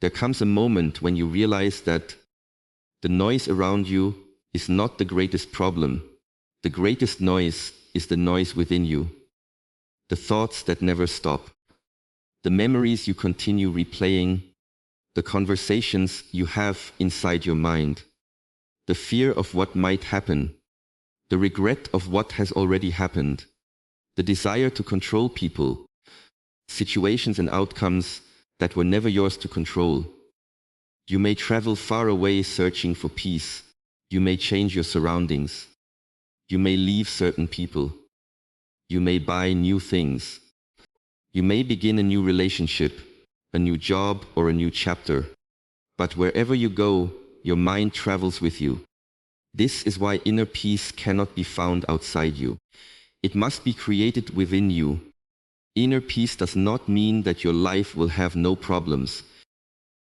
There comes a moment when you realize that the noise around you is not the greatest problem. The greatest noise is the noise within you. The thoughts that never stop. The memories you continue replaying. The conversations you have inside your mind. The fear of what might happen. The regret of what has already happened. The desire to control people, situations and outcomes that were never yours to control. You may travel far away searching for peace. You may change your surroundings. You may leave certain people. You may buy new things. You may begin a new relationship, a new job, or a new chapter. But wherever you go, your mind travels with you. This is why inner peace cannot be found outside you. It must be created within you. Inner peace does not mean that your life will have no problems.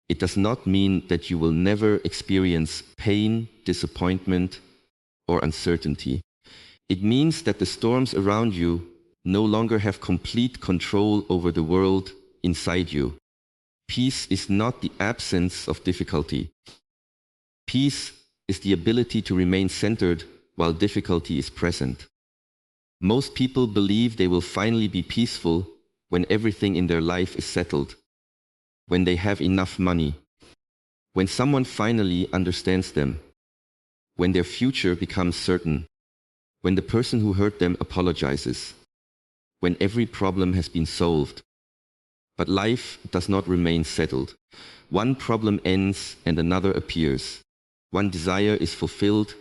It does not mean that you will never experience pain, disappointment, or uncertainty. It means that the storms around you no longer have complete control over the world inside you. Peace is not the absence of difficulty. Peace is the ability to remain centered while difficulty is present. Most people believe they will finally be peaceful when everything in their life is settled, when they have enough money, when someone finally understands them, when their future becomes certain, when the person who hurt them apologizes, when every problem has been solved. But life does not remain settled. One problem ends and another appears. One desire is fulfilled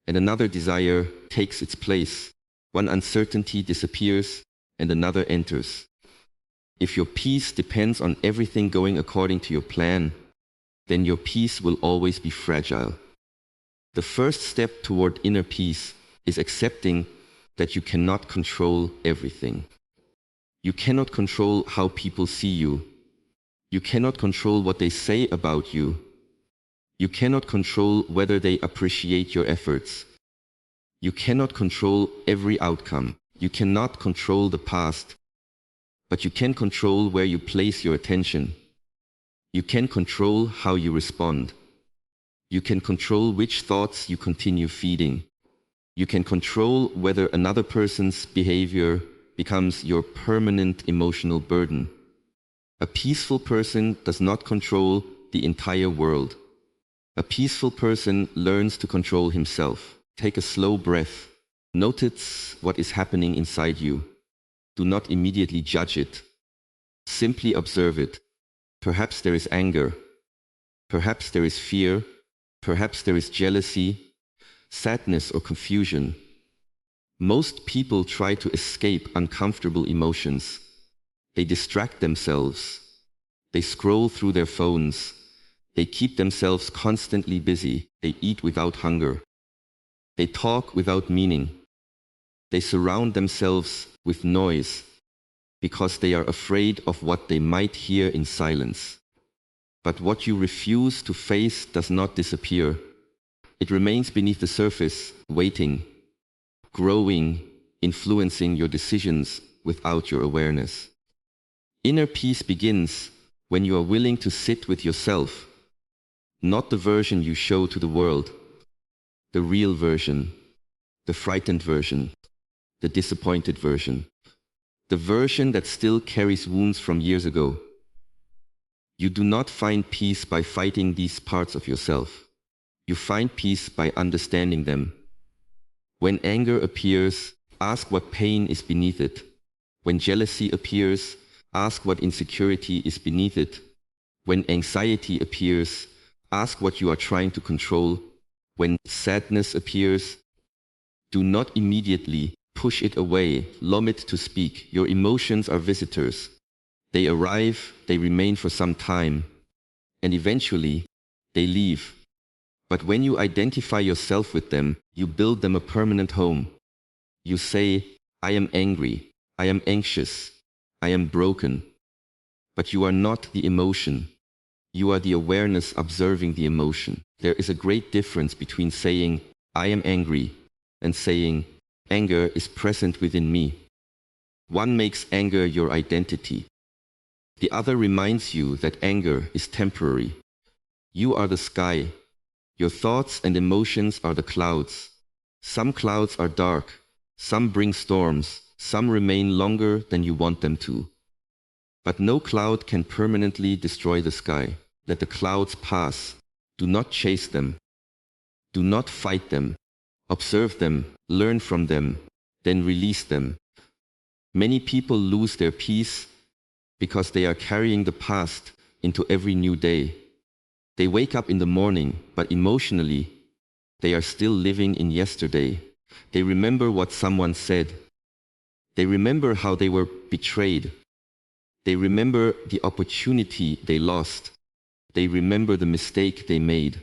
and another desire takes its place. One uncertainty disappears and another enters. If your peace depends on everything going according to your plan, then your peace will always be fragile. The first step toward inner peace is accepting that you cannot control everything. You cannot control how people see you. You cannot control what they say about you. You cannot control whether they appreciate your efforts. You cannot control every outcome. You cannot control the past. But you can control where you place your attention. You can control how you respond. You can control which thoughts you continue feeding. You can control whether another person's behavior becomes your permanent emotional burden. A peaceful person does not control the entire world. A peaceful person learns to control himself. Take a slow breath. Notice what is happening inside you. Do not immediately judge it. Simply observe it. Perhaps there is anger. Perhaps there is fear. Perhaps there is jealousy, sadness, or confusion. Most people try to escape uncomfortable emotions. They distract themselves. They scroll through their phones. They keep themselves constantly busy. They eat without hunger. They talk without meaning. They surround themselves with noise because they are afraid of what they might hear in silence. But what you refuse to face does not disappear. It remains beneath the surface, waiting, growing, influencing your decisions without your awareness. Inner peace begins when you are willing to sit with yourself, not the version you show to the world, the real version, the frightened version, the disappointed version, the version that still carries wounds from years ago. You do not find peace by fighting these parts of yourself. You find peace by understanding them. When anger appears, ask what pain is beneath it. When jealousy appears, ask what insecurity is beneath it. When anxiety appears, ask what you are trying to control. When sadness appears, do not immediately push it away, lump it to speak. Your emotions are visitors. They arrive, they remain for some time, and eventually they leave. But when you identify yourself with them, you build them a permanent home. You say, I am angry, I am anxious, I am broken. But you are not the emotion. You are the awareness observing the emotion. There is a great difference between saying, I am angry, and saying, anger is present within me. One makes anger your identity. The other reminds you that anger is temporary. You are the sky. Your thoughts and emotions are the clouds. Some clouds are dark, some bring storms, some remain longer than you want them to. But no cloud can permanently destroy the sky. Let the clouds pass. Do not chase them. Do not fight them. Observe them, learn from them, then release them. Many people lose their peace because they are carrying the past into every new day. They wake up in the morning, but emotionally, they are still living in yesterday. They remember what someone said. They remember how they were betrayed. They remember the opportunity they lost. They remember the mistake they made.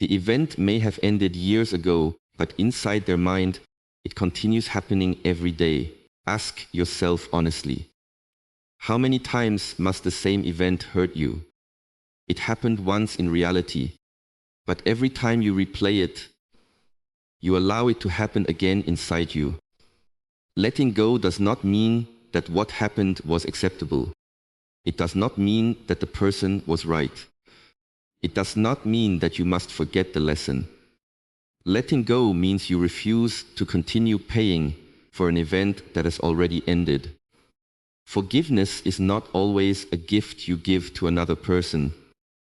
The event may have ended years ago, but inside their mind, it continues happening every day. Ask yourself honestly, how many times must the same event hurt you? It happened once in reality, but every time you replay it, you allow it to happen again inside you. Letting go does not mean that what happened was acceptable. It does not mean that the person was right. It does not mean that you must forget the lesson. Letting go means you refuse to continue paying for an event that has already ended. Forgiveness is not always a gift you give to another person.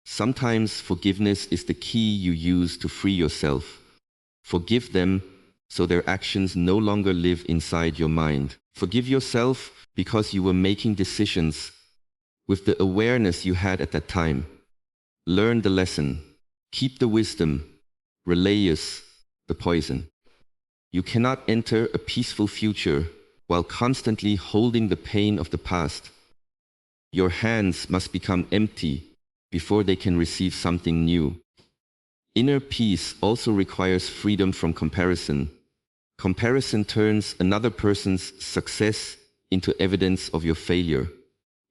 Sometimes forgiveness is the key you use to free yourself. Forgive them so their actions no longer live inside your mind. Forgive yourself because you were making decisions with the awareness you had at that time. Learn the lesson. Keep the wisdom. Relayus the poison. You cannot enter a peaceful future while constantly holding the pain of the past. Your hands must become empty before they can receive something new. Inner peace also requires freedom from comparison. Comparison turns another person's success into evidence of your failure.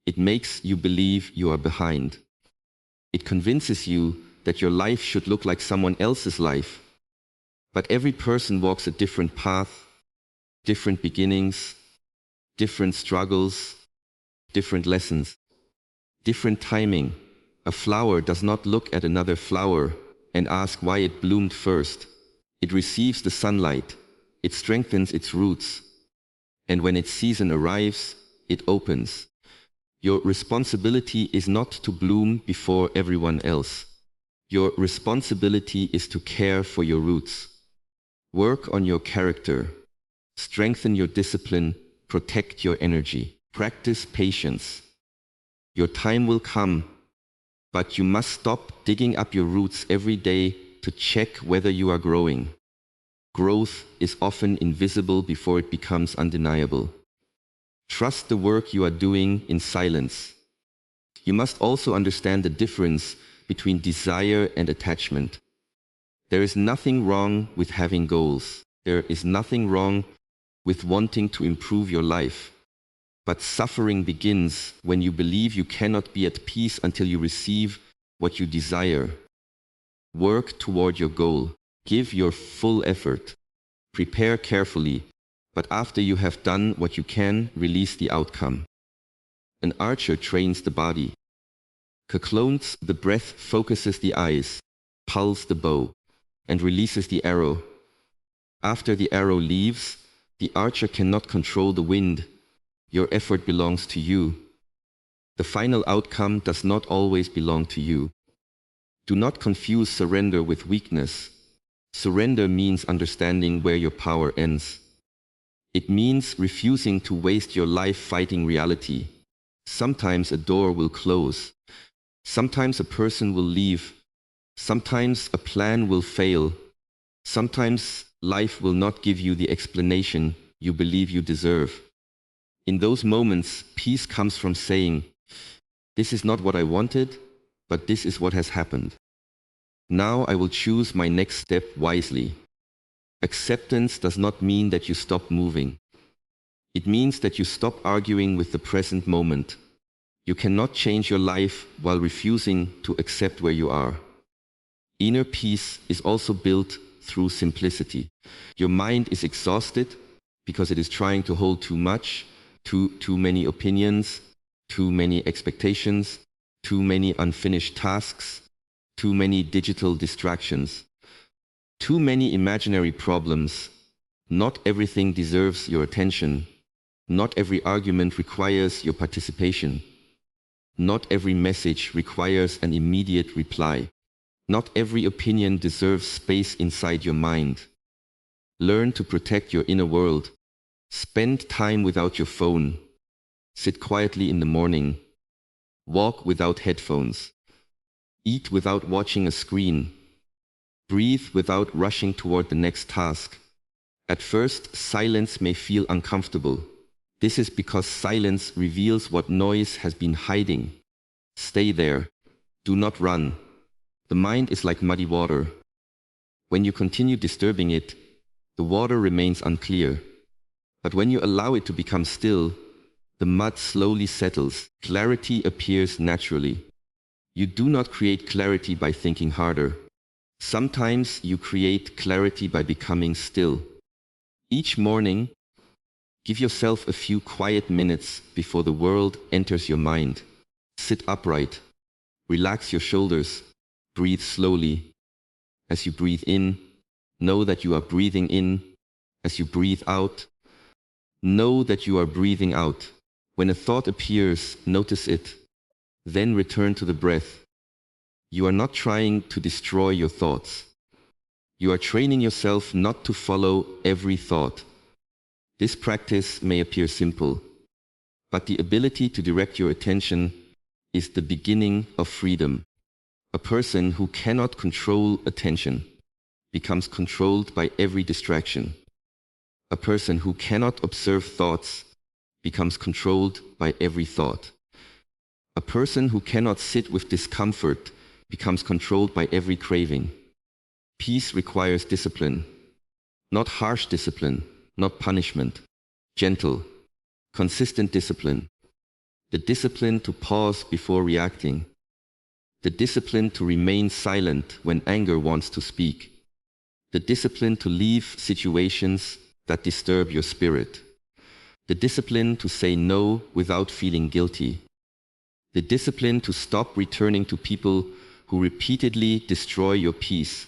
It makes you believe you are behind. It convinces you that your life should look like someone else's life. But every person walks a different path, different beginnings, different struggles, different lessons, different timing. A flower does not look at another flower and ask why it bloomed first. It receives the sunlight, it strengthens its roots, and when its season arrives, it opens. Your responsibility is not to bloom before everyone else. Your responsibility is to care for your roots. Work on your character. Strengthen your discipline. Protect your energy. Practice patience. Your time will come, but you must stop digging up your roots every day to check whether you are growing. Growth is often invisible before it becomes undeniable. Trust the work you are doing in silence. You must also understand the difference between desire and attachment. There is nothing wrong with having goals. There is nothing wrong with wanting to improve your life. But suffering begins when you believe you cannot be at peace until you receive what you desire. Work toward your goal. Give your full effort. Prepare carefully, but after you have done what you can, release the outcome. An archer trains the body. Clones the breath, focuses the eyes, pulls the bow, and releases the arrow. After the arrow leaves, the archer cannot control the wind. Your effort belongs to you. The final outcome does not always belong to you. Do not confuse surrender with weakness. Surrender means understanding where your power ends. It means refusing to waste your life fighting reality. Sometimes a door will close. Sometimes a person will leave. Sometimes a plan will fail. Sometimes life will not give you the explanation you believe you deserve. In those moments, peace comes from saying, "This is not what I wanted, but this is what has happened. Now I will choose my next step wisely." Acceptance does not mean that you stop moving. It means that you stop arguing with the present moment. You cannot change your life while refusing to accept where you are. Inner peace is also built through simplicity. Your mind is exhausted because it is trying to hold too much, too many opinions, too many expectations, too many unfinished tasks, too many digital distractions, too many imaginary problems. Not everything deserves your attention. Not every argument requires your participation. Not every message requires an immediate reply. Not every opinion deserves space inside your mind. Learn to protect your inner world. Spend time without your phone. Sit quietly in the morning. Walk without headphones. Eat without watching a screen. Breathe without rushing toward the next task. At first, silence may feel uncomfortable. This is because silence reveals what noise has been hiding. Stay there. Do not run. The mind is like muddy water. When you continue disturbing it, the water remains unclear. But when you allow it to become still, the mud slowly settles. Clarity appears naturally. You do not create clarity by thinking harder. Sometimes you create clarity by becoming still. Each morning, give yourself a few quiet minutes before the world enters your mind. Sit upright. Relax your shoulders. Breathe slowly. As you breathe in, know that you are breathing in. As you breathe out, know that you are breathing out. When a thought appears, notice it. Then return to the breath. You are not trying to destroy your thoughts. You are training yourself not to follow every thought. This practice may appear simple, but the ability to direct your attention is the beginning of freedom. A person who cannot control attention becomes controlled by every distraction. A person who cannot observe thoughts becomes controlled by every thought. A person who cannot sit with discomfort becomes controlled by every craving. Peace requires discipline, not harsh discipline, not punishment, gentle, consistent discipline. The discipline to pause before reacting. The discipline to remain silent when anger wants to speak. The discipline to leave situations that disturb your spirit. The discipline to say no without feeling guilty. The discipline to stop returning to people who repeatedly destroy your peace.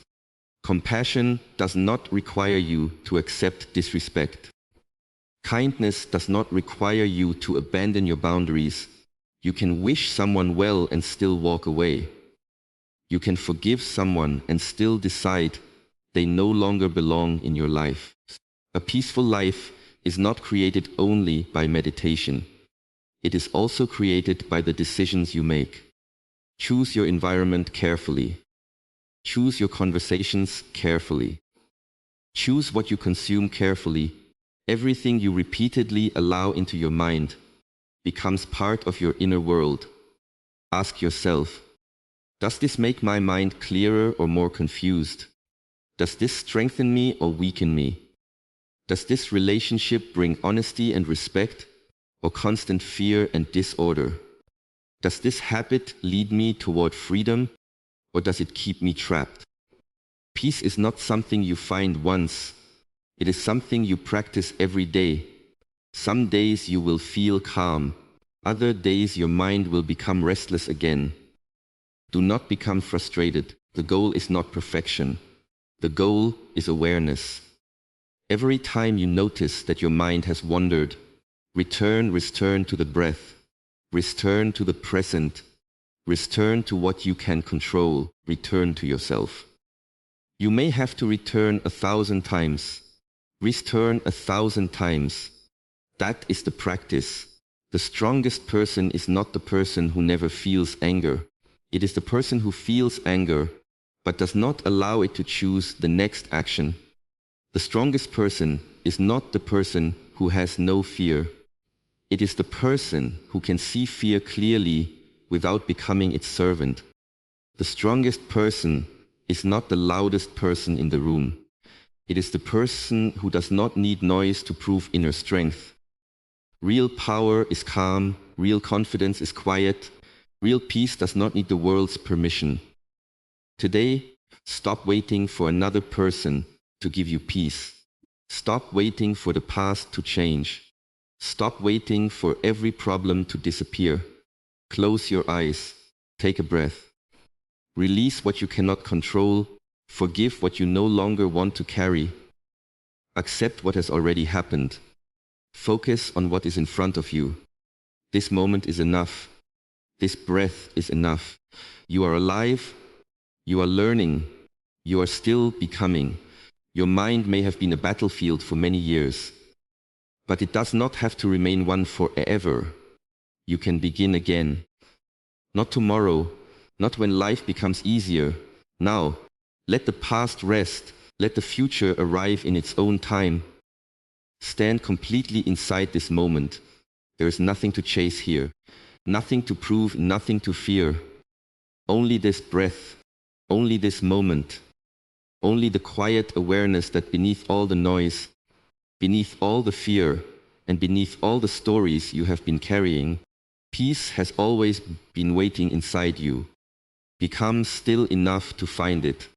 Compassion does not require you to accept disrespect. Kindness does not require you to abandon your boundaries. You can wish someone well and still walk away. You can forgive someone and still decide they no longer belong in your life. A peaceful life is not created only by meditation. It is also created by the decisions you make. Choose your environment carefully. Choose your conversations carefully. Choose what you consume carefully. Everything you repeatedly allow into your mind becomes part of your inner world. Ask yourself, does this make my mind clearer or more confused? Does this strengthen me or weaken me? Does this relationship bring honesty and respect or constant fear and disorder? Does this habit lead me toward freedom or does it keep me trapped? Peace is not something you find once. It is something you practice every day. Some days you will feel calm. Other days your mind will become restless again. Do not become frustrated. The goal is not perfection. The goal is awareness. Every time you notice that your mind has wandered, return to the breath. Return to the present. Return to what you can control. Return to yourself. You may have to return 1,000 times. Return 1,000 times. That is the practice. The strongest person is not the person who never feels anger. It is the person who feels anger, but does not allow it to choose the next action. The strongest person is not the person who has no fear. It is the person who can see fear clearly without becoming its servant. The strongest person is not the loudest person in the room. It is the person who does not need noise to prove inner strength. Real power is calm. Real confidence is quiet. Real peace does not need the world's permission. Today, stop waiting for another person to give you peace. Stop waiting for the past to change. Stop waiting for every problem to disappear. Close your eyes. Take a breath. Release what you cannot control. Forgive what you no longer want to carry. Accept what has already happened. Focus on what is in front of you. This moment is enough. This breath is enough. You are alive. You are learning. You are still becoming. Your mind may have been a battlefield for many years, but it does not have to remain one forever. You can begin again. Not tomorrow, not when life becomes easier. Now, let the past rest. Let the future arrive in its own time. Stand completely inside this moment. There is nothing to chase here, nothing to prove, nothing to fear. Only this breath, only this moment, only the quiet awareness that beneath all the noise, beneath all the fear, and beneath all the stories you have been carrying, peace has always been waiting inside you. Become still enough to find it.